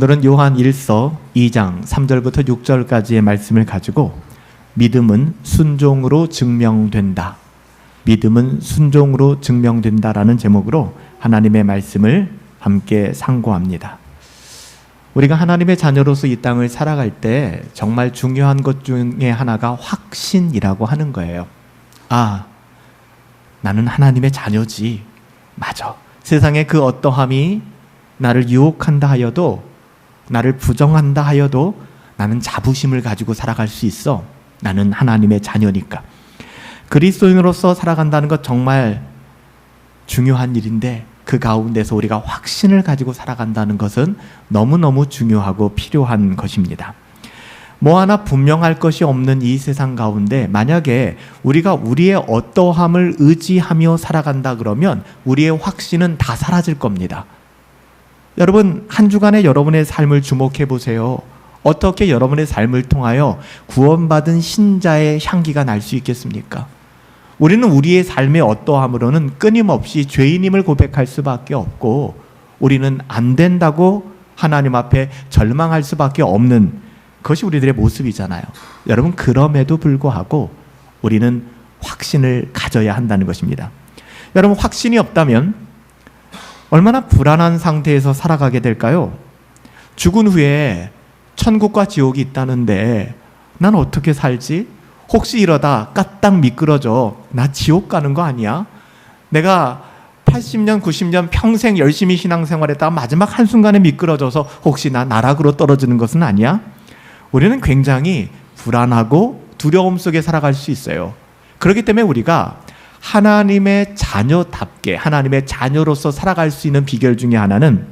오늘은 요한 1서 2장 3절부터 6절까지의 말씀을 가지고 믿음은 순종으로 증명된다. 믿음은 순종으로 증명된다라는 제목으로 하나님의 말씀을 함께 상고합니다. 우리가 하나님의 자녀로서 이 땅을 살아갈 때 정말 중요한 것 중에 하나가 확신이라고 하는 거예요. 아, 나는 하나님의 자녀지. 맞아. 세상의 그 어떠함이 나를 유혹한다 하여도, 나를 부정한다 하여도 나는 자부심을 가지고 살아갈 수 있어. 나는 하나님의 자녀니까. 그리스도인으로서 살아간다는 것 정말 중요한 일인데, 그 가운데서 우리가 확신을 가지고 살아간다는 것은 너무너무 중요하고 필요한 것입니다. 뭐 하나 분명할 것이 없는 이 세상 가운데 만약에 우리가 우리의 어떠함을 의지하며 살아간다 그러면 우리의 확신은 다 사라질 겁니다. 여러분, 한 주간의 여러분의 삶을 주목해 보세요. 어떻게 여러분의 삶을 통하여 구원받은 신자의 향기가 날 수 있겠습니까? 우리는 우리의 삶의 어떠함으로는 끊임없이 죄인임을 고백할 수밖에 없고, 우리는 안 된다고 하나님 앞에 절망할 수밖에 없는 그것이 우리들의 모습이잖아요. 여러분, 그럼에도 불구하고 우리는 확신을 가져야 한다는 것입니다. 여러분, 확신이 없다면 얼마나 불안한 상태에서 살아가게 될까요? 죽은 후에 천국과 지옥이 있다는데 난 어떻게 살지? 혹시 이러다 까딱 미끄러져 나 지옥 가는 거 아니야? 내가 80년, 90년 평생 열심히 신앙생활했다가 마지막 한순간에 미끄러져서 혹시 나 나락으로 떨어지는 것은 아니야? 우리는 굉장히 불안하고 두려움 속에 살아갈 수 있어요. 그렇기 때문에 우리가 하나님의 자녀답게, 하나님의 자녀로서 살아갈 수 있는 비결 중에 하나는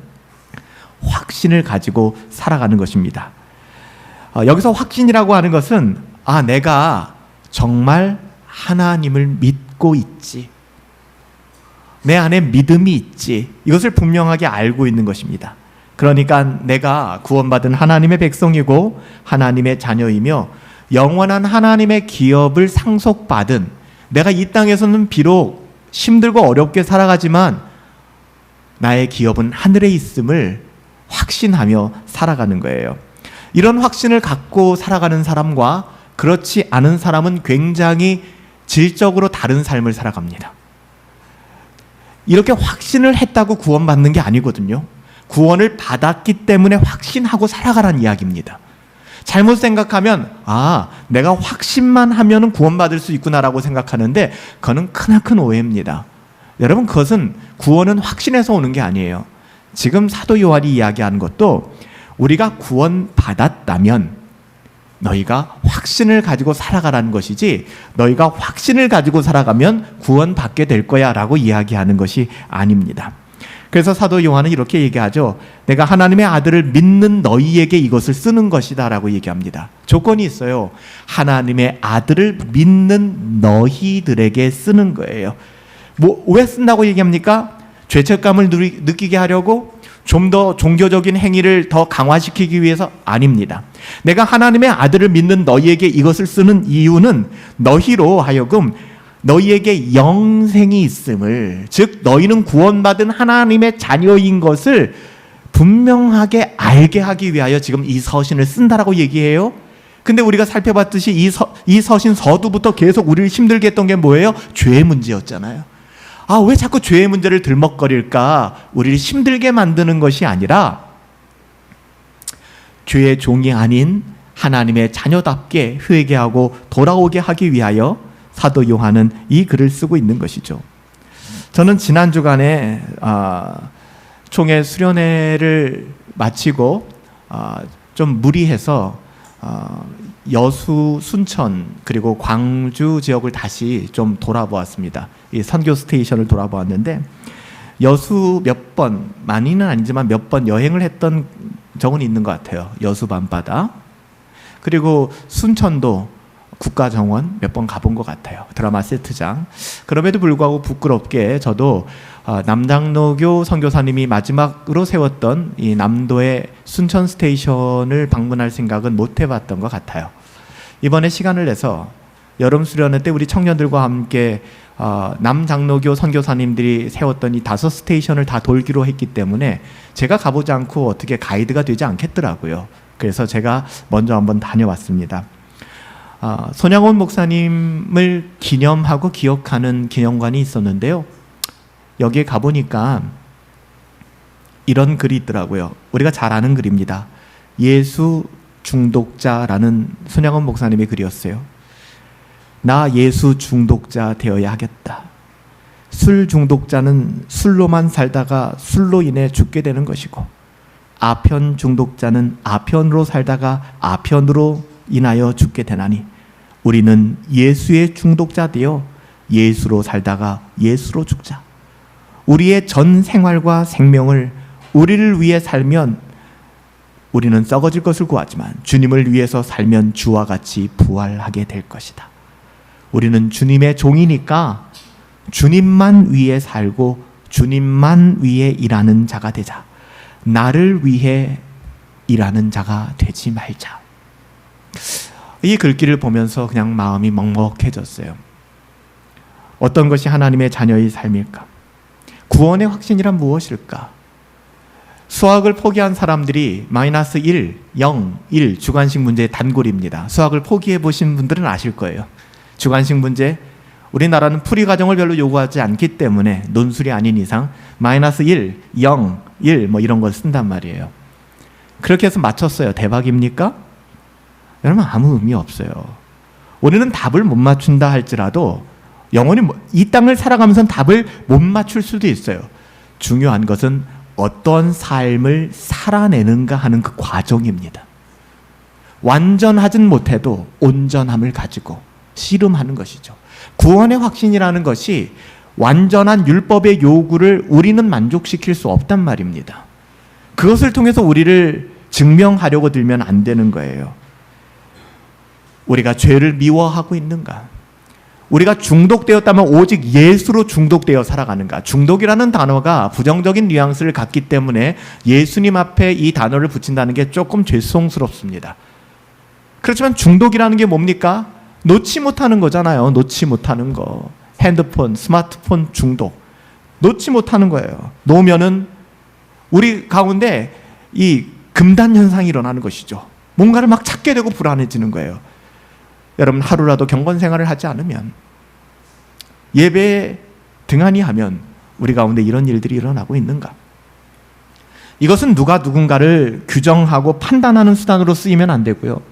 확신을 가지고 살아가는 것입니다. 여기서 확신이라고 하는 것은 내가 정말 하나님을 믿고 있지, 내 안에 믿음이 있지, 이것을 분명하게 알고 있는 것입니다. 그러니까 내가 구원받은 하나님의 백성이고 하나님의 자녀이며 영원한 하나님의 기업을 상속받은, 내가 이 땅에서는 비록 힘들고 어렵게 살아가지만 나의 기업은 하늘에 있음을 확신하며 살아가는 거예요. 이런 확신을 갖고 살아가는 사람과 그렇지 않은 사람은 굉장히 질적으로 다른 삶을 살아갑니다. 이렇게 확신을 했다고 구원받는 게 아니거든요. 구원을 받았기 때문에 확신하고 살아가라는 이야기입니다. 잘못 생각하면 내가 확신만 하면 구원받을 수 있구나라고 생각하는데 그거는 크나큰 오해입니다. 여러분, 그것은 구원은 확신에서 오는 게 아니에요. 지금 사도 요한이 이야기하는 것도 우리가 구원받았다면 너희가 확신을 가지고 살아가라는 것이지, 너희가 확신을 가지고 살아가면 구원받게 될 거야 라고 이야기하는 것이 아닙니다. 그래서 사도 요한은 이렇게 얘기하죠. 내가 하나님의 아들을 믿는 너희에게 이것을 쓰는 것이다 라고 얘기합니다. 조건이 있어요. 하나님의 아들을 믿는 너희들에게 쓰는 거예요. 왜 쓴다고 얘기합니까? 죄책감을 느끼게 하려고? 좀 더 종교적인 행위를 더 강화시키기 위해서? 아닙니다. 내가 하나님의 아들을 믿는 너희에게 이것을 쓰는 이유는 너희로 하여금 너희에게 영생이 있음을, 즉 너희는 구원받은 하나님의 자녀인 것을 분명하게 알게 하기 위하여 지금 이 서신을 쓴다라고 얘기해요. 근데 우리가 살펴봤듯이 이 서신 서두부터 계속 우리를 힘들게 했던 게 뭐예요? 죄의 문제였잖아요. 왜 자꾸 죄의 문제를 들먹거릴까? 우리를 힘들게 만드는 것이 아니라 죄의 종이 아닌 하나님의 자녀답게 회개하고 돌아오게 하기 위하여 사도 요한은 이 글을 쓰고 있는 것이죠. 저는 지난 주간에 총회 수련회를 마치고 좀 무리해서 여수, 순천 그리고 광주 지역을 다시 좀 돌아보았습니다. 이 선교 스테이션을 돌아보았는데 여수 몇 번, 많이는 아니지만 몇 번 여행을 했던 적은 있는 것 같아요. 여수 밤바다. 그리고 순천도 국가정원 몇 번 가본 것 같아요. 드라마 세트장. 그럼에도 불구하고 부끄럽게 저도 남장로교 선교사님이 마지막으로 세웠던 이 남도의 순천 스테이션을 방문할 생각은 못 해봤던 것 같아요. 이번에 시간을 내서 여름 수련회 때 우리 청년들과 함께 남장로교 선교사님들이 세웠던 이 5스테이션을 다 돌기로 했기 때문에 제가 가보지 않고 어떻게 가이드가 되지 않겠더라고요. 그래서 제가 먼저 한번 다녀왔습니다. 손양원 목사님을 기념하고 기억하는 기념관이 있었는데요. 여기에 가보니까 이런 글이 있더라고요. 우리가 잘 아는 글입니다. 예수 중독자라는 손양원 목사님의 글이었어요. 나 예수 중독자 되어야 하겠다. 술 중독자는 술로만 살다가 술로 인해 죽게 되는 것이고, 아편 중독자는 아편으로 살다가 아편으로 인하여 죽게 되나니, 우리는 예수의 중독자 되어 예수로 살다가 예수로 죽자. 우리의 전 생활과 생명을 우리를 위해 살면 우리는 썩어질 것을 구하지만 주님을 위해서 살면 주와 같이 부활하게 될 것이다. 우리는 주님의 종이니까 주님만 위해 살고 주님만 위해 일하는 자가 되자. 나를 위해 일하는 자가 되지 말자. 이 글귀를 보면서 그냥 마음이 먹먹해졌어요. 어떤 것이 하나님의 자녀의 삶일까? 구원의 확신이란 무엇일까? 수학을 포기한 사람들이 마이너스 1, 0, 1 주관식 문제의 단골입니다. 수학을 포기해 보신 분들은 아실 거예요. 주관식 문제, 우리나라는 풀이 과정을 별로 요구하지 않기 때문에 논술이 아닌 이상 마이너스 1, 0, 1 뭐 이런 걸 쓴단 말이에요. 그렇게 해서 맞췄어요. 대박입니까? 여러분, 아무 의미 없어요. 우리는 답을 못 맞춘다 할지라도 영원히 이 땅을 살아가면서는 답을 못 맞출 수도 있어요. 중요한 것은 어떤 삶을 살아내는가 하는 그 과정입니다. 완전하진 못해도 온전함을 가지고 씨름하는 것이죠. 구원의 확신이라는 것이 완전한 율법의 요구를 우리는 만족시킬 수 없단 말입니다. 그것을 통해서 우리를 증명하려고 들면 안 되는 거예요. 우리가 죄를 미워하고 있는가? 우리가 중독되었다면 오직 예수로 중독되어 살아가는가? 중독이라는 단어가 부정적인 뉘앙스를 갖기 때문에 예수님 앞에 이 단어를 붙인다는 게 조금 죄송스럽습니다. 그렇지만 중독이라는 게 뭡니까? 놓지 못하는 거잖아요. 놓지 못하는 거. 핸드폰, 스마트폰 중독. 놓지 못하는 거예요. 놓으면은 우리 가운데 이 금단 현상이 일어나는 것이죠. 뭔가를 막 찾게 되고 불안해지는 거예요. 여러분, 하루라도 경건 생활을 하지 않으면, 예배에 등한히 하면 우리 가운데 이런 일들이 일어나고 있는가? 이것은 누가 누군가를 규정하고 판단하는 수단으로 쓰이면 안 되고요.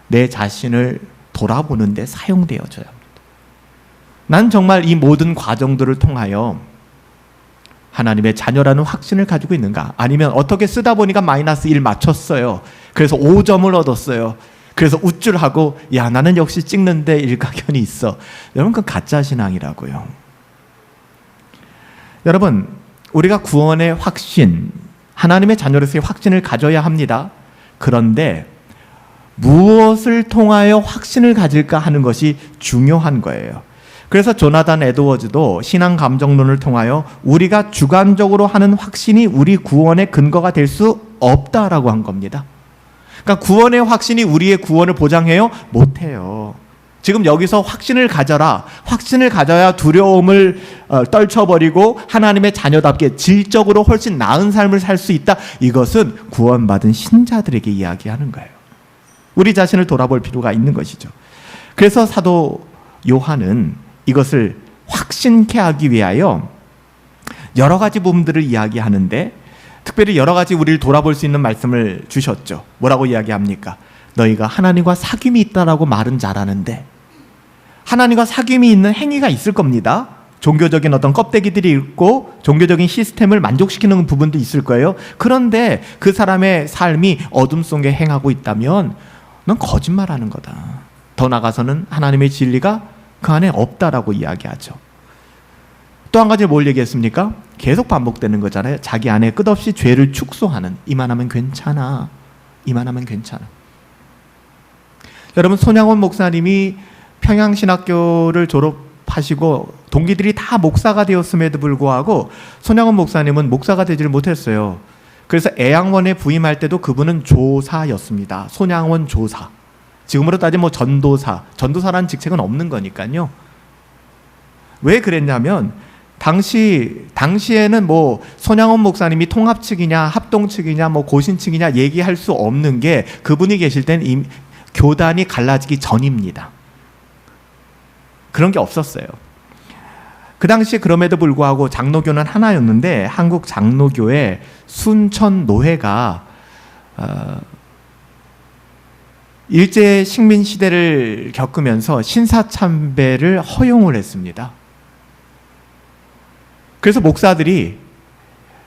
내 자신을 돌아보는 데 사용되어져야 합니다. 난 정말 이 모든 과정들을 통하여 하나님의 자녀라는 확신을 가지고 있는가? 아니면 어떻게 쓰다 보니까 마이너스 1 맞췄어요. 그래서 5점을 얻었어요. 그래서 우쭐하고 야, 나는 역시 찍는데 일가견이 있어. 여러분, 그건 가짜 신앙이라고요. 여러분, 우리가 구원의 확신, 하나님의 자녀로서의 확신을 가져야 합니다. 그런데 무엇을 통하여 확신을 가질까 하는 것이 중요한 거예요. 그래서 조나단 에드워즈도 신앙 감정론을 통하여 우리가 주관적으로 하는 확신이 우리 구원의 근거가 될 수 없다라고 한 겁니다. 그러니까 구원의 확신이 우리의 구원을 보장해요? 못해요. 지금 여기서 확신을 가져라. 확신을 가져야 두려움을 떨쳐버리고 하나님의 자녀답게 질적으로 훨씬 나은 삶을 살 수 있다. 이것은 구원받은 신자들에게 이야기하는 거예요. 우리 자신을 돌아볼 필요가 있는 것이죠. 그래서 사도 요한은 이것을 확신케 하기 위하여 여러 가지 부분들을 이야기하는데, 특별히 여러 가지 우리를 돌아볼 수 있는 말씀을 주셨죠. 뭐라고 이야기합니까? 너희가 하나님과 사귐이 있다라고 말은 잘하는데 하나님과 사귐이 있는 행위가 있을 겁니다. 종교적인 어떤 껍데기들이 있고 종교적인 시스템을 만족시키는 부분도 있을 거예요. 그런데 그 사람의 삶이 어둠 속에 행하고 있다면 넌 거짓말하는 거다. 더 나아가서는 하나님의 진리가 그 안에 없다라고 이야기하죠. 또 한 가지 뭘 얘기했습니까? 계속 반복되는 거잖아요. 자기 안에 끝없이 죄를 축소하는, 이만하면 괜찮아, 이만하면 괜찮아. 여러분, 손양원 목사님이 평양신학교를 졸업하시고 동기들이 다 목사가 되었음에도 불구하고 손양원 목사님은 목사가 되지를 못했어요. 그래서 애양원에 부임할 때도 그분은 조사였습니다. 손양원 조사. 지금으로 따지면 뭐 전도사라는 직책은 없는 거니까요. 왜 그랬냐면 당시에는 뭐 손양원 목사님이 통합 측이냐 합동 측이냐 뭐 고신 측이냐 얘기할 수 없는 게 그분이 계실 때는 이미 교단이 갈라지기 전입니다. 그런 게 없었어요. 그 당시 그럼에도 불구하고 장로교는 하나였는데 한국 장로교의 순천 노회가 일제 식민 시대를 겪으면서 신사참배를 허용을 했습니다. 그래서 목사들이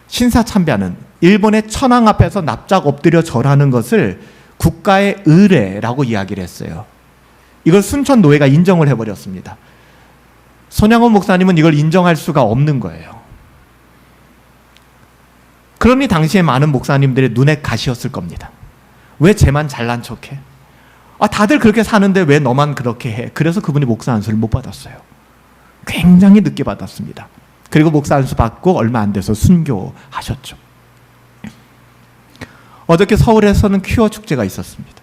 신사참배하는 일본의 천황 앞에서 납작 엎드려 절하는 것을 국가의 의례라고 이야기를 했어요. 이걸 순천 노회가 인정을 해버렸습니다. 손양원 목사님은 이걸 인정할 수가 없는 거예요. 그러니 당시에 많은 목사님들의 눈에 가시였을 겁니다. 왜 쟤만 잘난 척해? 다들 그렇게 사는데 왜 너만 그렇게 해? 그래서 그분이 목사 안수를 못 받았어요. 굉장히 늦게 받았습니다. 그리고 목사 안수 받고 얼마 안 돼서 순교하셨죠. 어저께 서울에서는 퀴어 축제가 있었습니다.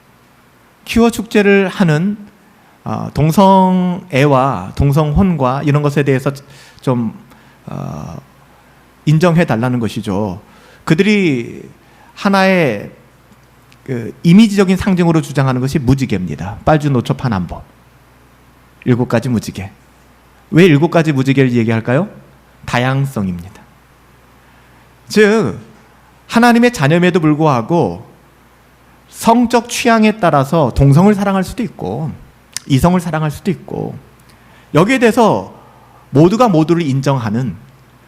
퀴어 축제를 하는 동성애와 동성혼과 이런 것에 대해서 좀 인정해 달라는 것이죠. 그들이 하나의 이미지적인 상징으로 주장하는 것이 무지개입니다. 빨주노초 파남보 7가지 무지개. 왜 7가지 무지개를 얘기할까요? 다양성입니다. 즉 하나님의 자녀임에도 불구하고 성적 취향에 따라서 동성을 사랑할 수도 있고 이성을 사랑할 수도 있고 여기에 대해서 모두가 모두를 인정하는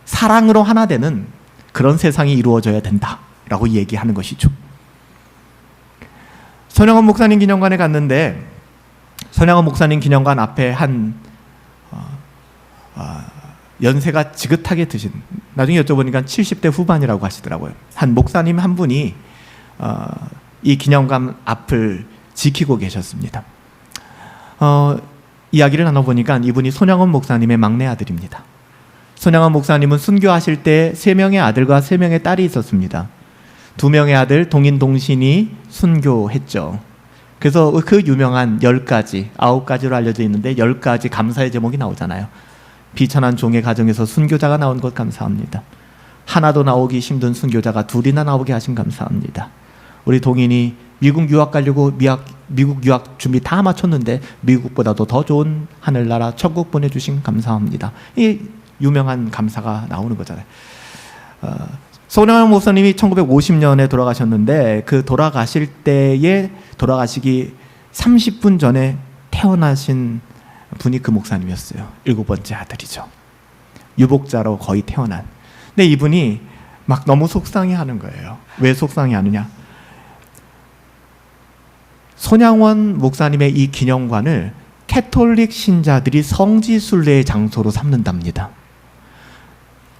사랑으로 하나 되는 그런 세상이 이루어져야 된다라고 얘기하는 것이죠. 손양원 목사님 기념관에 갔는데 손양원 목사님 기념관 앞에 한 연세가 지긋하게 드신, 나중에 여쭤보니까 70대 후반이라고 하시더라고요. 한 목사님 한 분이 이 기념관 앞을 지키고 계셨습니다. 이야기를 나눠보니까 이분이 손양원 목사님의 막내 아들입니다. 손양원 목사님은 순교하실 때 3명의 아들과 3명의 딸이 있었습니다. 2명의 아들 동인 동신이 순교했죠. 그래서 그 유명한 10가지, 9가지로 알려져 있는데 10가지 감사의 제목이 나오잖아요. 비천한 종의 가정에서 순교자가 나온 것 감사합니다. 하나도 나오기 힘든 순교자가 2이나 나오게 하신 감사합니다. 우리 동인이 미국 유학 가려고 미국 유학 준비 다 마쳤는데 미국보다도 더 좋은 하늘나라 천국 보내주신 감사합니다. 이 유명한 감사가 나오는 거잖아요. 손양원 목사님이 1950년에 돌아가셨는데 그 돌아가실 때에 돌아가시기 30분 전에 태어나신 분이 그 목사님이었어요. 7번째 아들이죠. 유복자로 거의 태어난. 근데 이분이 막 너무 속상해하는 거예요. 왜 속상해하느냐? 손양원 목사님의 이 기념관을 캐톨릭 신자들이 성지순례의 장소로 삼는답니다.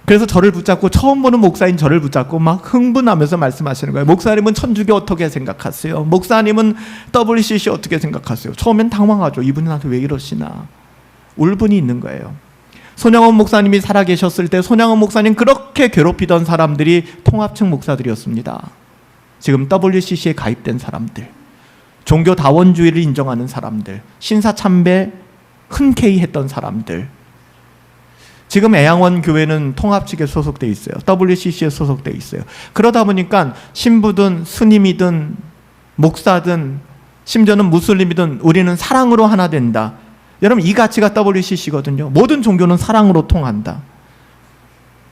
그래서 저를 붙잡고, 처음 보는 목사인 저를 붙잡고 막 흥분하면서 말씀하시는 거예요. 목사님은 천주교 어떻게 생각하세요? 목사님은 WCC 어떻게 생각하세요? 처음엔 당황하죠. 이분이 나한테 왜 이러시나. 울분이 있는 거예요. 손양원 목사님이 살아계셨을 때 손양원 목사님 그렇게 괴롭히던 사람들이 통합층 목사들이었습니다. 지금 WCC에 가입된 사람들, 종교 다원주의를 인정하는 사람들, 신사참배 흔쾌히 했던 사람들. 지금 애양원 교회는 통합 측에 소속돼 있어요. WCC에 소속돼 있어요. 그러다 보니까 신부든 스님이든 목사든 심지어는 무슬림이든 우리는 사랑으로 하나 된다. 여러분, 이 가치가 WCC거든요. 모든 종교는 사랑으로 통한다.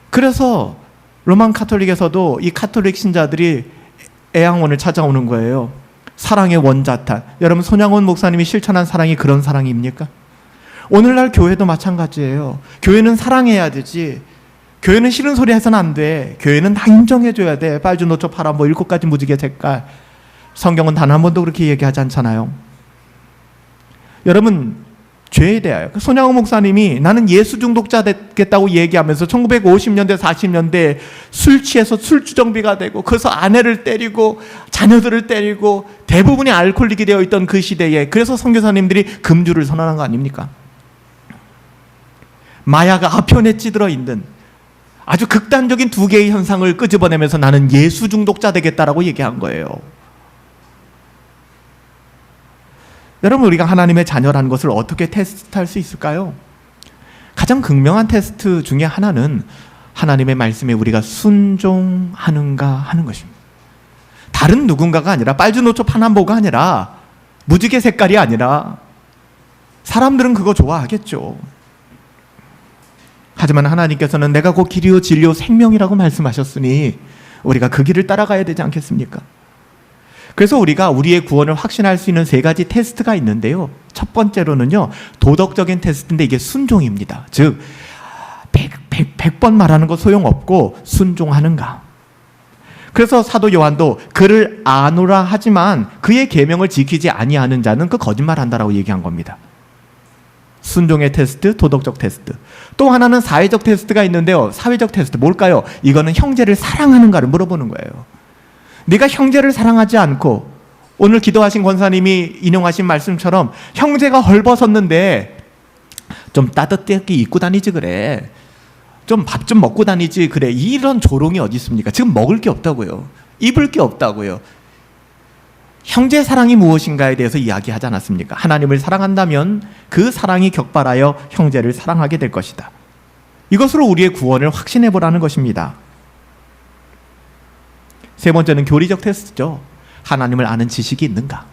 그래서 로만 카톨릭에서도 이 카톨릭 신자들이 애양원을 찾아오는 거예요. 사랑의 원자탄. 여러분, 손양원 목사님이 실천한 사랑이 그런 사랑입니까? 오늘날 교회도 마찬가지예요. 교회는 사랑해야 되지. 교회는 싫은 소리 해서는 안 돼. 교회는 다 인정해줘야 돼. 빨주노초 파란 뭐 7가지 무지개 색깔. 성경은 단 한 번도 그렇게 얘기하지 않잖아요. 여러분, 죄에 대하여 손양원 목사님이 나는 예수 중독자 되겠다고 얘기하면서 1950년대 40년대 술 취해서 술주정비가 되고, 그래서 아내를 때리고 자녀들을 때리고 대부분이 알코올릭이 되어 있던 그 시대에, 그래서 선교사님들이 금주를 선언한 거 아닙니까? 마약과 아편에 찌들어 있는 아주 극단적인 2개의 현상을 끄집어내면서 나는 예수 중독자 되겠다라고 얘기한 거예요. 여러분, 우리가 하나님의 자녀라는 것을 어떻게 테스트할 수 있을까요? 가장 극명한 테스트 중에 하나는 하나님의 말씀에 우리가 순종하는가 하는 것입니다. 다른 누군가가 아니라, 빨주노초 파남보가 아니라, 무지개 색깔이 아니라, 사람들은 그거 좋아하겠죠. 하지만 하나님께서는 내가 곧 길이요 진리요 생명이라고 말씀하셨으니 우리가 그 길을 따라가야 되지 않겠습니까? 그래서 우리가 우리의 구원을 확신할 수 있는 3가지 테스트가 있는데요. 첫 번째로는요, 도덕적인 테스트인데 이게 순종입니다. 즉 100번 말하는 거 소용없고 순종하는가. 그래서 사도 요한도 그를 아노라 하지만 그의 계명을 지키지 아니하는 자는 그 거짓말한다라고 얘기한 겁니다. 순종의 테스트, 도덕적 테스트. 또 하나는 사회적 테스트가 있는데요. 사회적 테스트 뭘까요? 이거는 형제를 사랑하는가를 물어보는 거예요. 네가 형제를 사랑하지 않고, 오늘 기도하신 권사님이 인용하신 말씀처럼 형제가 헐벗었는데 좀 따뜻하게 입고 다니지 그래. 좀 밥 좀 먹고 다니지 그래. 이런 조롱이 어디 있습니까? 지금 먹을 게 없다고요. 입을 게 없다고요. 형제 사랑이 무엇인가에 대해서 이야기하지 않았습니까? 하나님을 사랑한다면 그 사랑이 격발하여 형제를 사랑하게 될 것이다. 이것으로 우리의 구원을 확신해 보라는 것입니다. 세 번째는 교리적 테스트죠. 하나님을 아는 지식이 있는가?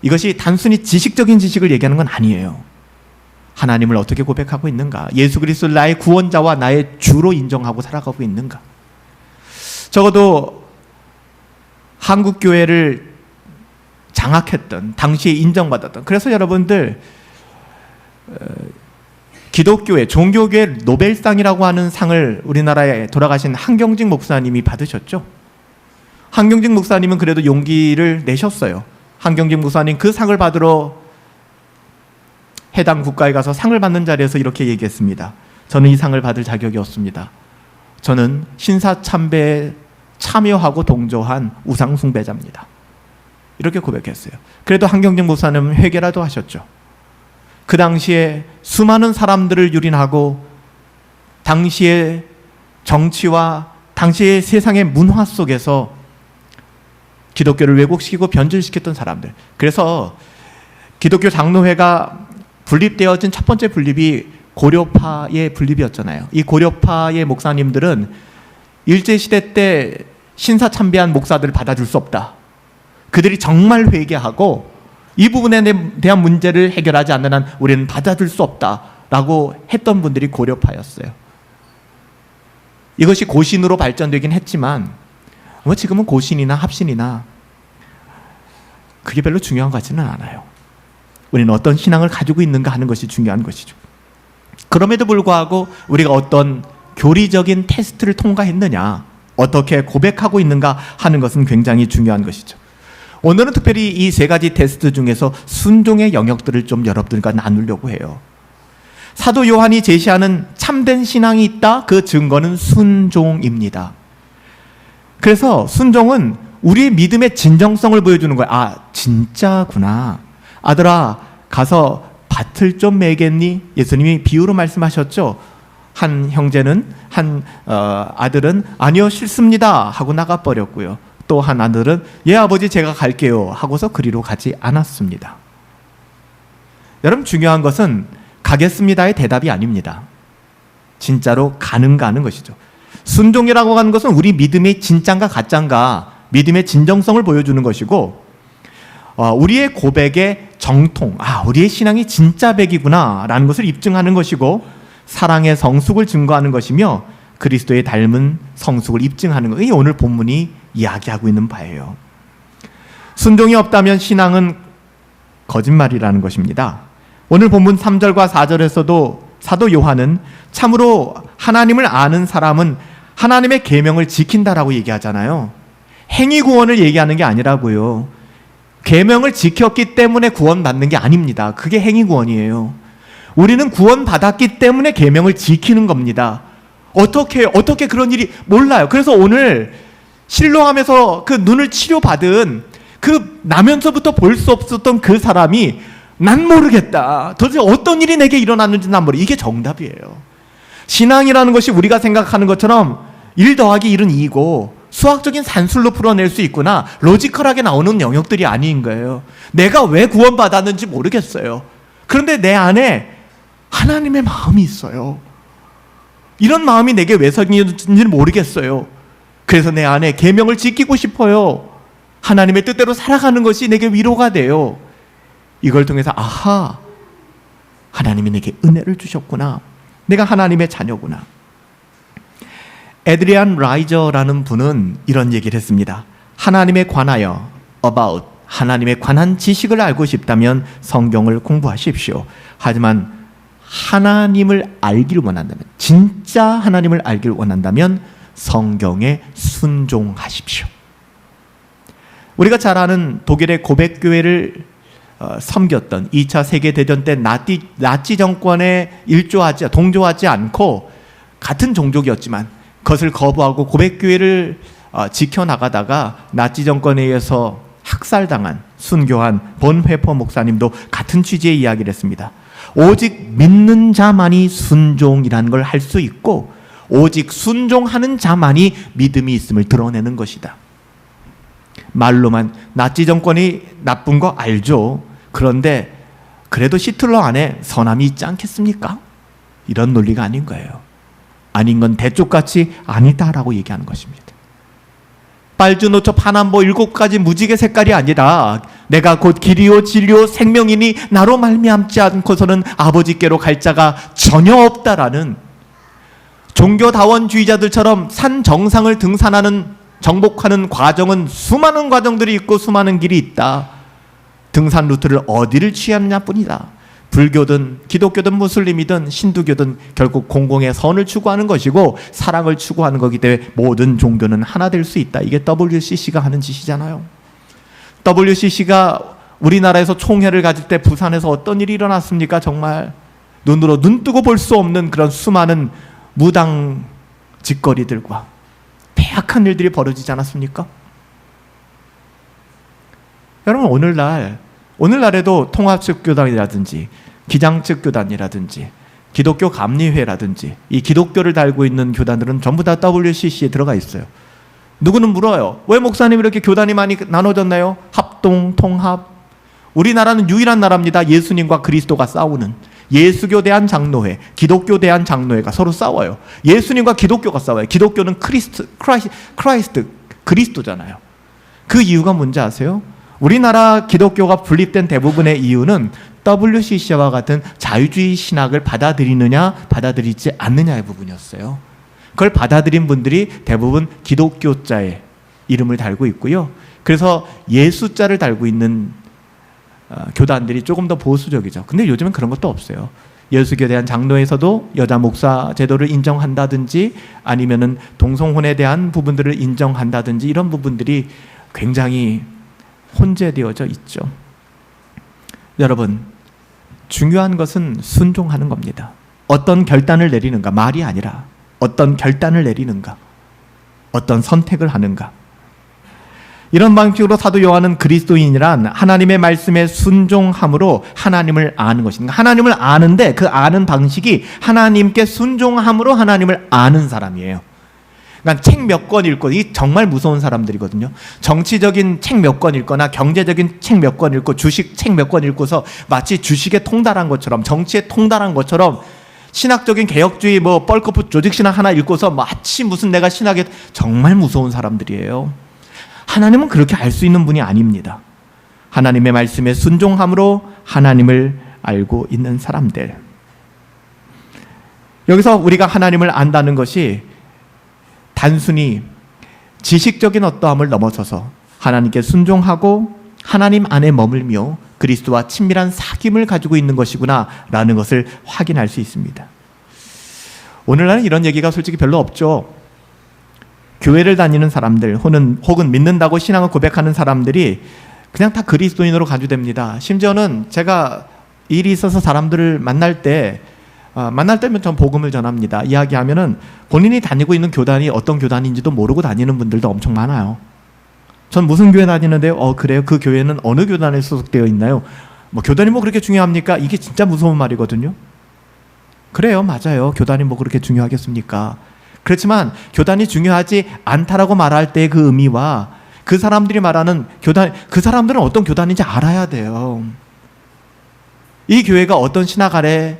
이것이 단순히 지식적인 지식을 얘기하는 건 아니에요. 하나님을 어떻게 고백하고 있는가? 예수 그리스도를 나의 구원자와 나의 주로 인정하고 살아가고 있는가? 적어도 한국 교회를 장악했던, 당시에 인정받았던, 그래서 여러분들 기독교의 종교계의 노벨상이라고 하는 상을 우리나라에 돌아가신 한경직 목사님이 받으셨죠. 한경직 목사님은 그래도 용기를 내셨어요. 한경직 목사님 그 상을 받으러 해당 국가에 가서 상을 받는 자리에서 이렇게 얘기했습니다. 저는 이 상을 받을 자격이 없습니다. 저는 신사참배에 참여하고 동조한 우상숭배자입니다. 이렇게 고백했어요. 그래도 한경직 목사님은 회개라도 하셨죠. 그 당시에 수많은 사람들을 유린하고 당시의 정치와 당시의 세상의 문화 속에서 기독교를 왜곡시키고 변질시켰던 사람들. 그래서 기독교 장로회가 분립되어진 첫 번째 분립이 고려파의 분립이었잖아요. 이 고려파의 목사님들은 일제시대 때 신사참배한 목사들을 받아줄 수 없다. 그들이 정말 회개하고 이 부분에 대한 문제를 해결하지 않는 한 우리는 받아줄 수 없다라고 했던 분들이 고려파였어요. 이것이 고신으로 발전되긴 했지만 지금은 고신이나 합신이나 그게 별로 중요한 것 같지는 않아요. 우리는 어떤 신앙을 가지고 있는가 하는 것이 중요한 것이죠. 그럼에도 불구하고 우리가 어떤 교리적인 테스트를 통과했느냐, 어떻게 고백하고 있는가 하는 것은 굉장히 중요한 것이죠. 오늘은 특별히 이 3가지 테스트 중에서 순종의 영역들을 좀 여러분들과 나누려고 해요. 사도 요한이 제시하는 참된 신앙이 있다. 그 증거는 순종입니다. 그래서 순종은 우리의 믿음의 진정성을 보여주는 거예요. 아, 진짜구나. 아들아, 가서 밭을 좀 매겠니? 예수님이 비유로 말씀하셨죠. 한 형제는, 아들은 아니요, 싫습니다 하고 나가버렸고요. 또 한 아들은 예 아버지 제가 갈게요 하고서 그리로 가지 않았습니다. 여러분, 중요한 것은 가겠습니다의 대답이 아닙니다. 진짜로 가는가 하는 것이죠. 순종이라고 하는 것은 우리 믿음의 진짠가 가짠가, 믿음의 진정성을 보여주는 것이고, 우리의 고백의 정통, 우리의 신앙이 진짜 백이구나 라는 것을 입증하는 것이고, 사랑의 성숙을 증거하는 것이며 그리스도의 닮은 성숙을 입증하는 것. 이게 오늘 본문이 이야기하고 있는 바예요. 순종이 없다면 신앙은 거짓말이라는 것입니다. 오늘 본문 3절과 4절에서도 사도 요한은 참으로 하나님을 아는 사람은 하나님의 계명을 지킨다라고 얘기하잖아요. 행위 구원을 얘기하는 게 아니라고요. 계명을 지켰기 때문에 구원받는 게 아닙니다. 그게 행위 구원이에요. 우리는 구원받았기 때문에 계명을 지키는 겁니다. 어떻게 그런 일이 몰라요. 그래서 오늘 실로암에서 그 눈을 치료받은 그 나면서부터 볼 수 없었던 그 사람이 난 모르겠다. 도대체 어떤 일이 내게 일어났는지 난 모르겠다. 이게 정답이에요. 신앙이라는 것이 우리가 생각하는 것처럼 1 더하기 1은 2고 수학적인 산술로 풀어낼 수 있거나 로지컬하게 나오는 영역들이 아닌 거예요. 내가 왜 구원받았는지 모르겠어요. 그런데 내 안에 하나님의 마음이 있어요. 이런 마음이 내게 왜 생겼는지 모르겠어요. 그래서 내 안에 계명을 지키고 싶어요. 하나님의 뜻대로 살아가는 것이 내게 위로가 돼요. 이걸 통해서 아하, 하나님이 내게 은혜를 주셨구나. 내가 하나님의 자녀구나. 에드리안 라이저라는 분은 이런 얘기를 했습니다. 하나님에 관하여 about 하나님에 관한 지식을 알고 싶다면 성경을 공부하십시오. 하지만 하나님을 알길 원한다면, 진짜 하나님을 알길 원한다면 성경에 순종하십시오. 우리가 잘 아는 독일의 고백교회를 섬겼던 2차 세계대전 때 나치 정권에 동조하지 않고 같은 종족이었지만 그것을 거부하고 고백교회를 지켜나가다가 나치 정권에 의해서 학살당한 순교한 본회퍼 목사님도 같은 취지의 이야기를 했습니다. 오직 믿는 자만이 순종이라는 걸 할 수 있고 오직 순종하는 자만이 믿음이 있음을 드러내는 것이다. 말로만 나치 정권이 나쁜 거 알죠. 그런데 그래도 시틀러 안에 선함이 있지 않겠습니까? 이런 논리가 아닌 거예요. 아닌 건 대쪽같이 아니다라고 얘기하는 것입니다. 빨주노초 파남보 7가지 무지개 색깔이 아니라 내가 곧 길이요 진리요 생명이니 나로 말미암지 않고서는 아버지께로 갈 자가 전혀 없다라는, 종교다원주의자들처럼 산 정상을 정복하는 과정은 수많은 과정들이 있고 수많은 길이 있다. 등산 루트를 어디를 취하느냐 뿐이다. 불교든 기독교든 무슬림이든 힌두교든 결국 공공의 선을 추구하는 것이고 사랑을 추구하는 거기 때문에 모든 종교는 하나 될 수 있다. 이게 WCC가 하는 짓이잖아요. WCC가 우리나라에서 총회를 가질 때 부산에서 어떤 일이 일어났습니까? 정말 눈으로 눈 뜨고 볼 수 없는 그런 수많은 무당 짓거리들과 배악한 일들이 벌어지지 않았습니까? 여러분, 오늘날에도 통합측 교단이라든지 기장측 교단이라든지 기독교 감리회라든지 이 기독교를 달고 있는 교단들은 전부 다 WCC에 들어가 있어요. 누구는 물어요. 왜 목사님 이렇게 교단이 많이 나눠졌나요? 합동, 통합. 우리나라는 유일한 나라입니다. 예수님과 그리스도가 싸우는. 예수교 대한 장로회, 기독교 대한 장로회가 서로 싸워요. 예수님과 기독교가 싸워요. 기독교는 크라이스트, 그리스도잖아요. 그 이유가 뭔지 아세요? 우리나라 기독교가 분립된 대부분의 이유는 WCC와 같은 자유주의 신학을 받아들이느냐 받아들이지 않느냐의 부분이었어요. 그걸 받아들인 분들이 대부분 기독교자의 이름을 달고 있고요. 그래서 예수자를 달고 있는 교단들이 조금 더 보수적이죠. 근데 요즘은 그런 것도 없어요. 예수교에 대한 장로에서도 여자 목사 제도를 인정한다든지 아니면은 동성혼에 대한 부분들을 인정한다든지 이런 부분들이 굉장히 혼재되어져 있죠. 여러분, 중요한 것은 순종하는 겁니다. 어떤 결단을 내리는가, 말이 아니라 어떤 결단을 내리는가, 어떤 선택을 하는가. 이런 방식으로 사도 요한은 그리스도인이란 하나님의 말씀에 순종함으로 하나님을 아는 것입니다. 하나님을 아는데 그 아는 방식이 하나님께 순종함으로 하나님을 아는 사람이에요. 그러니까 책 몇 권 읽고, 이 정말 무서운 사람들이거든요. 정치적인 책 몇 권 읽거나 경제적인 책 몇 권 읽고 주식 책 몇 권 읽고서 마치 주식에 통달한 것처럼 정치에 통달한 것처럼 신학적인 개혁주의 뻘거푸 조직신학 하나 읽고서 마치 무슨 내가 신학에, 정말 무서운 사람들이에요. 하나님은 그렇게 알 수 있는 분이 아닙니다. 하나님의 말씀에 순종함으로 하나님을 알고 있는 사람들. 여기서 우리가 하나님을 안다는 것이 단순히 지식적인 어떠함을 넘어서서 하나님께 순종하고 하나님 안에 머물며 그리스도와 친밀한 사귐을 가지고 있는 것이구나 라는 것을 확인할 수 있습니다. 오늘날은 이런 얘기가 솔직히 별로 없죠. 교회를 다니는 사람들 혹은 믿는다고 신앙을 고백하는 사람들이 그냥 다 그리스도인으로 간주됩니다. 심지어는 제가 일이 있어서 사람들을 만날 때면 전 복음을 전합니다. 이야기하면은 본인이 다니고 있는 교단이 어떤 교단인지도 모르고 다니는 분들도 엄청 많아요. 전 무슨 교회 다니는데요? 그래요? 그 교회는 어느 교단에 소속되어 있나요? 교단이 그렇게 중요합니까? 이게 진짜 무서운 말이거든요. 그래요, 맞아요. 교단이 그렇게 중요하겠습니까? 그렇지만 교단이 중요하지 않다라고 말할 때의 그 의미와 그 사람들이 말하는 교단, 그 사람들은 어떤 교단인지 알아야 돼요. 이 교회가 어떤 신학 아래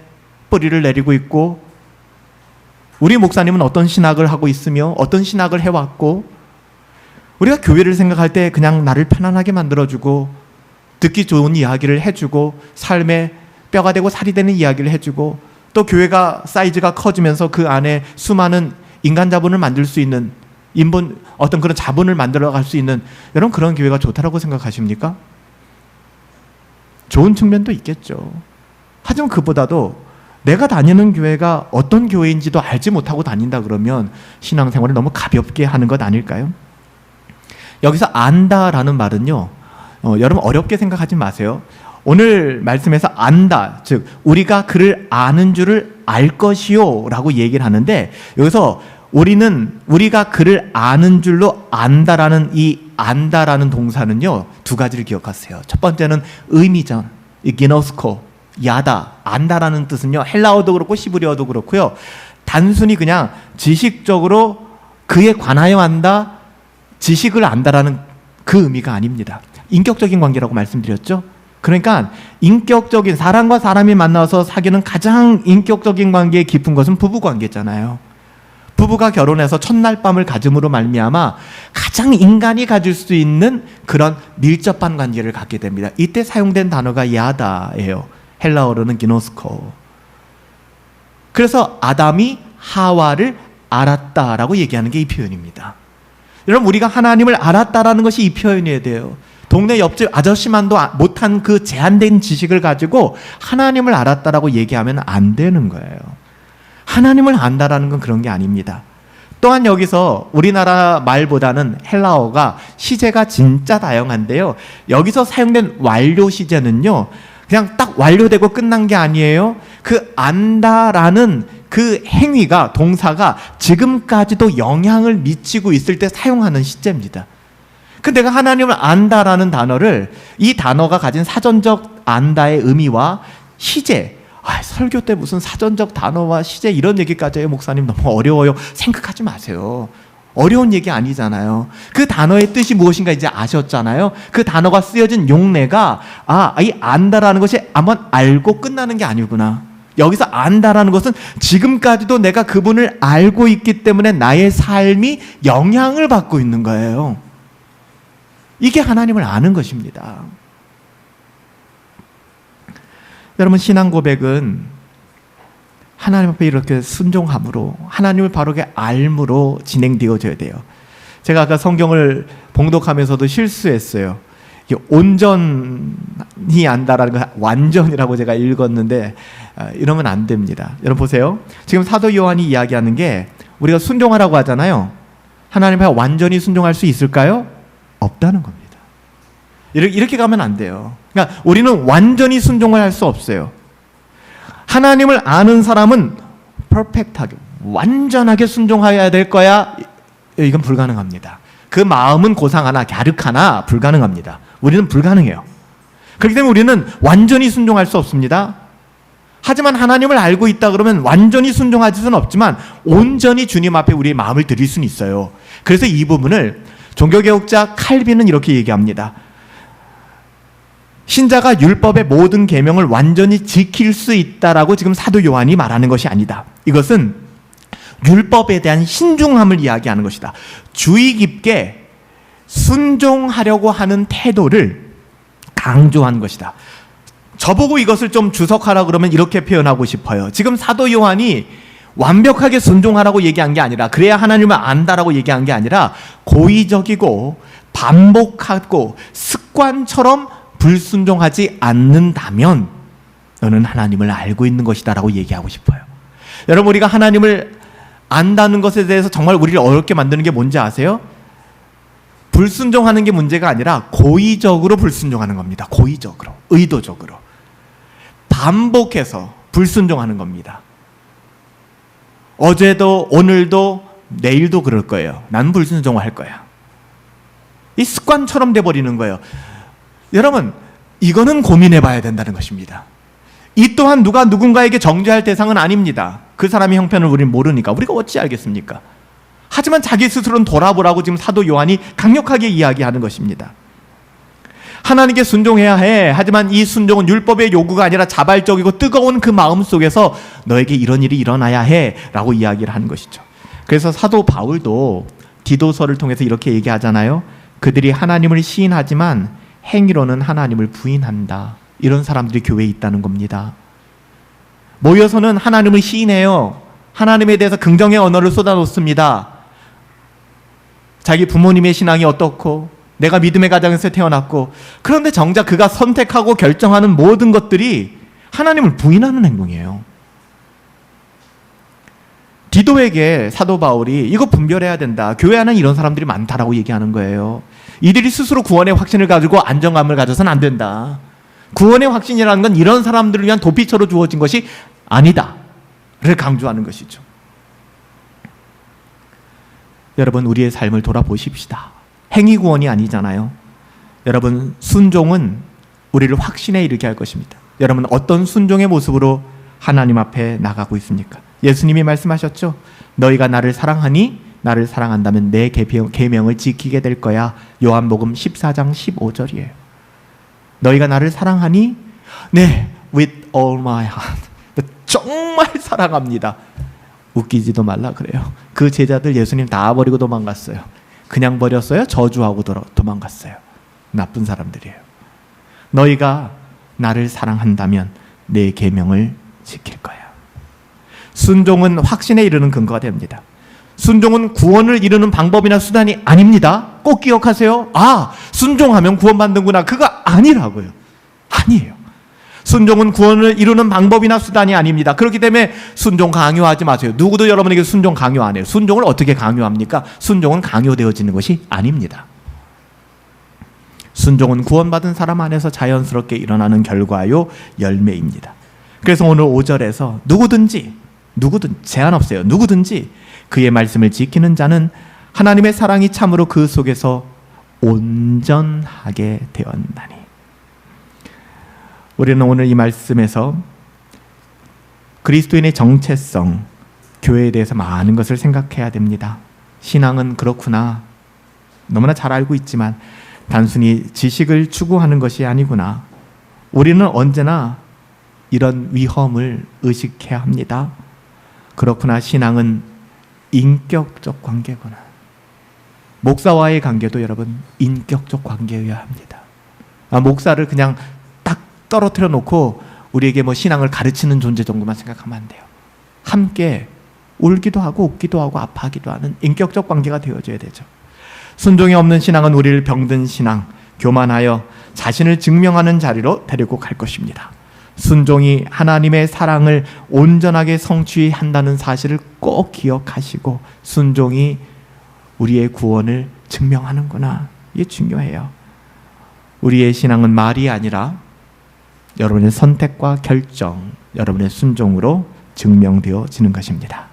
뿌리를 내리고 있고, 우리 목사님은 어떤 신학을 하고 있으며 어떤 신학을 해왔고, 우리가 교회를 생각할 때 그냥 나를 편안하게 만들어주고 듣기 좋은 이야기를 해주고 삶에 뼈가 되고 살이 되는 이야기를 해주고, 또 교회가 사이즈가 커지면서 그 안에 수많은 인간 자본을 만들 수 있는 인본, 어떤 그런 자본을 만들어갈 수 있는, 여러분 그런 교회가 좋다라고 생각하십니까? 좋은 측면도 있겠죠. 하지만 그보다도 내가 다니는 교회가 어떤 교회인지도 알지 못하고 다닌다 그러면 신앙생활을 너무 가볍게 하는 것 아닐까요? 여기서 안다라는 말은요, 여러분 어렵게 생각하지 마세요. 오늘 말씀에서 안다, 즉 우리가 그를 아는 줄을 알 것이요 라고 얘기를 하는데, 여기서 우리가 그를 아는 줄로 안다라는 이 안다라는 동사는요, 두 가지를 기억하세요. 첫 번째는 의미죠. 이 기노스코, 야다, 안다라는 뜻은요, 헬라어도 그렇고 시브리어도 그렇고요, 단순히 그냥 지식적으로 그에 관하여 안다, 지식을 안다라는 그 의미가 아닙니다. 인격적인 관계라고 말씀드렸죠. 그러니까 인격적인, 사람과 사람이 만나서 사귀는 가장 인격적인 관계의 깊은 것은 부부 관계잖아요. 부부가 결혼해서 첫날 밤을 가짐으로 말미암아 가장 인간이 가질 수 있는 그런 밀접한 관계를 갖게 됩니다. 이때 사용된 단어가 야다예요. 헬라어로는 기노스코. 그래서 아담이 하와를 알았다라고 얘기하는 게 이 표현입니다. 여러분, 우리가 하나님을 알았다라는 것이 이 표현이어야 돼요. 동네 옆집 아저씨만도 못한 그 제한된 지식을 가지고 하나님을 알았다라고 얘기하면 안 되는 거예요. 하나님을 안다라는 건 그런 게 아닙니다. 또한 여기서 우리나라 말보다는 헬라어가 시제가 진짜 다양한데요, 여기서 사용된 완료 시제는요, 그냥 딱 완료되고 끝난 게 아니에요. 그 안다라는 그 행위가, 동사가 지금까지도 영향을 미치고 있을 때 사용하는 시제입니다. 그 내가 하나님을 안다라는 단어를, 이 단어가 가진 사전적 안다의 의미와 시제, 설교 때 무슨 사전적 단어와 시제 이런 얘기까지 해요, 목사님 너무 어려워요, 생각하지 마세요. 어려운 얘기 아니잖아요. 그 단어의 뜻이 무엇인가 이제 아셨잖아요. 그 단어가 쓰여진 용례가, 이 안다라는 것이 한번 알고 끝나는 게 아니구나. 여기서 안다라는 것은 지금까지도 내가 그분을 알고 있기 때문에 나의 삶이 영향을 받고 있는 거예요. 이게 하나님을 아는 것입니다. 여러분, 신앙 고백은 하나님 앞에 이렇게 순종함으로, 하나님을 바르게 알므로 진행되어져야 돼요. 제가 아까 성경을 봉독하면서도 실수했어요. 온전히 안다라는 거 완전이라고 제가 읽었는데, 이러면 안 됩니다. 여러분 보세요. 지금 사도 요한이 이야기하는 게, 우리가 순종하라고 하잖아요. 하나님 앞에 완전히 순종할 수 있을까요? 없다는 겁니다. 이렇게 가면 안 돼요. 그러니까 우리는 완전히 순종을 할 수 없어요. 하나님을 아는 사람은 퍼펙트하게, 완전하게 순종해야 될 거야. 이건 불가능합니다. 그 마음은 고상하나 갸륵하나 불가능합니다. 우리는 불가능해요. 그렇기 때문에 우리는 완전히 순종할 수 없습니다. 하지만 하나님을 알고 있다 그러면 완전히 순종할 수는 없지만 온전히 주님 앞에 우리의 마음을 드릴 수는 있어요. 그래서 이 부분을 종교개혁자 칼빈은 이렇게 얘기합니다. 신자가 율법의 모든 계명을 완전히 지킬 수 있다라고 지금 사도 요한이 말하는 것이 아니다. 이것은 율법에 대한 신중함을 이야기하는 것이다. 주의 깊게 순종하려고 하는 태도를 강조한 것이다. 저보고 이것을 좀 주석하라 그러면 이렇게 표현하고 싶어요. 지금 사도 요한이 완벽하게 순종하라고 얘기한 게 아니라, 그래야 하나님을 안다라고 얘기한 게 아니라, 고의적이고 반복하고 습관처럼 불순종하지 않는다면 너는 하나님을 알고 있는 것이다 라고 얘기하고 싶어요. 여러분, 우리가 하나님을 안다는 것에 대해서 정말 우리를 어렵게 만드는 게 뭔지 아세요? 불순종하는 게 문제가 아니라 고의적으로 불순종하는 겁니다. 고의적으로, 의도적으로 반복해서 불순종하는 겁니다. 어제도 오늘도 내일도 그럴 거예요. 난 불순종할 거야. 이 습관처럼 돼버리는 거예요. 여러분, 이거는 고민해 봐야 된다는 것입니다. 이 또한 누가 누군가에게 정죄할 대상은 아닙니다. 그 사람의 형편을 우리는 모르니까 우리가 어찌 알겠습니까? 하지만 자기 스스로는 돌아보라고 지금 사도 요한이 강력하게 이야기하는 것입니다. 하나님께 순종해야 해. 하지만 이 순종은 율법의 요구가 아니라 자발적이고 뜨거운 그 마음 속에서 너에게 이런 일이 일어나야 해 라고 이야기를 하는 것이죠. 그래서 사도 바울도 디도서를 통해서 이렇게 얘기하잖아요. 그들이 하나님을 시인하지만 행위로는 하나님을 부인한다. 이런 사람들이 교회에 있다는 겁니다. 모여서는 하나님을 시인해요. 하나님에 대해서 긍정의 언어를 쏟아놓습니다. 자기 부모님의 신앙이 어떻고 내가 믿음의 가정에서 태어났고, 그런데 정작 그가 선택하고 결정하는 모든 것들이 하나님을 부인하는 행동이에요. 디도에게 사도 바울이 이거 분별해야 된다. 교회 안에 이런 사람들이 많다라고 얘기하는 거예요. 이들이 스스로 구원의 확신을 가지고 안정감을 가져서는 안 된다. 구원의 확신이라는 건 이런 사람들을 위한 도피처로 주어진 것이 아니다.를 강조하는 것이죠. 여러분, 우리의 삶을 돌아보십시다. 행위 구원이 아니잖아요. 여러분, 순종은 우리를 확신에 이르게 할 것입니다. 여러분, 어떤 순종의 모습으로 하나님 앞에 나가고 있습니까? 예수님이 말씀하셨죠. 너희가 나를 사랑하니 나를 사랑한다면 내 계명을 지키게 될 거야. 요한복음 14장 15절이에요. 너희가 나를 사랑하니? 네, with all my heart. 정말 사랑합니다. 웃기지도 말라 그래요. 그 제자들 예수님 다 버리고 도망갔어요. 그냥 버렸어요? 저주하고 도망갔어요. 나쁜 사람들이에요. 너희가 나를 사랑한다면 내 계명을 지킬 거야. 순종은 확신에 이르는 근거가 됩니다. 순종은 구원을 이루는 방법이나 수단이 아닙니다. 꼭 기억하세요. 아, 순종하면 구원받는구나. 그거 아니라고요. 아니에요. 순종은 구원을 이루는 방법이나 수단이 아닙니다. 그렇기 때문에 순종 강요하지 마세요. 누구도 여러분에게 순종 강요 안 해요. 순종을 어떻게 강요합니까? 순종은 강요되어지는 것이 아닙니다. 순종은 구원받은 사람 안에서 자연스럽게 일어나는 결과요, 열매입니다. 그래서 오늘 5절에서 누구든지 제한 없어요. 누구든지 그의 말씀을 지키는 자는 하나님의 사랑이 참으로 그 속에서 온전하게 되었나니. 우리는 오늘 이 말씀에서 그리스도인의 정체성, 교회에 대해서 많은 것을 생각해야 됩니다. 신앙은 그렇구나. 너무나 잘 알고 있지만 단순히 지식을 추구하는 것이 아니구나. 우리는 언제나 이런 위험을 의식해야 합니다. 그렇구나. 신앙은 인격적 관계구나. 목사와의 관계도 여러분 인격적 관계여야 합니다. 목사를 그냥 딱 떨어뜨려 놓고 우리에게 신앙을 가르치는 존재 정도만 생각하면 안 돼요. 함께 울기도 하고 웃기도 하고 아파하기도 하는 인격적 관계가 되어줘야 되죠. 순종이 없는 신앙은 우리를 병든 신앙, 교만하여 자신을 증명하는 자리로 데리고 갈 것입니다. 순종이 하나님의 사랑을 온전하게 성취한다는 사실을 꼭 기억하시고 순종이 우리의 구원을 증명하는구나. 이게 중요해요. 우리의 신앙은 말이 아니라 여러분의 선택과 결정, 여러분의 순종으로 증명되어지는 것입니다.